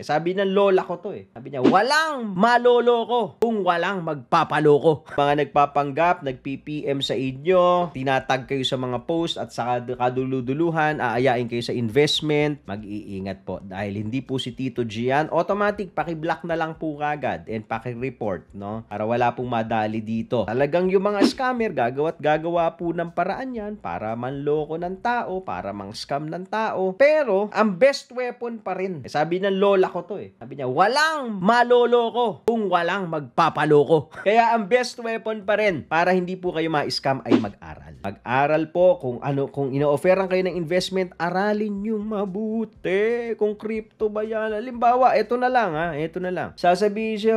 Sabi ng lola ko to eh. Sabi niya, walang maloloko kung walang magpapaloko. Mga nagpapanggap, nag-PPM sa inyo, tinatag kayo sa mga post at sa kaduluduluhan, aayain kayo sa investment, mag-iingat po. Dahil hindi po si Tito Gian, automatic, paki-block na lang po kagad and paki-report, no? Para wala pong madali dito. Talagang yung mga scammer, gagawa po ng paraan yan para manloko ng tao, para mang-scam ng tao. Pero, ang best weapon pa rin. Sabi ng lola ko to eh. Sabi niya, walang maloloko kung walang magpapaloko. Kaya ang best weapon pa rin para hindi po kayo ma-scam ay mag-aral. Mag-aral po kung ino-offeran kayo ng investment, aralin nyo mabuti. Kung crypto ba yan? Halimbawa, ito na lang ha. Ito na lang. Sasabihin siya,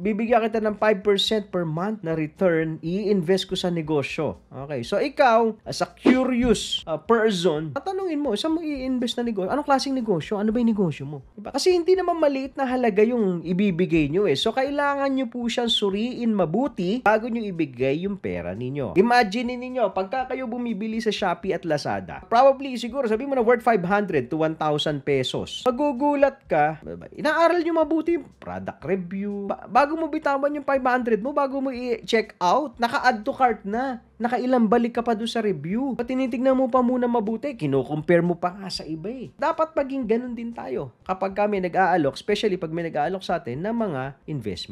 bibigyan kita ng 5% per month na return, i-invest ko sa negosyo. Okay. So, ikaw, as a curious person, tatanungin mo, saan mo i-invest na negosyo? Anong klaseng negosyo? Ano ba yung negosyo mo? Diba? Kasi hindi naman maliit na halaga yung ibibigay nyo eh. So, kailangan nyo po siyang suriin mabuti bago nyo ibigay yung pera ninyo. Imagine ninyo, pagka kayo bumibili sa Shopee at Lazada, probably, siguro, sabi mo na worth 500 to 1,000 pesos. Magugulat ka, inaaral nyo mabuti yung product review. Bago mo bitawan yung 500 mo, bago mo i-check out, naka-add to cart na. Nakailang balik ka pa doon sa review. Tinitignan mo pa muna mabuti. Kino-compare mo pa nga sa iba eh. Dapat maging ganun din tayo kapag kami nag-aalok, especially pag may nag-aalok sa atin ng mga investment.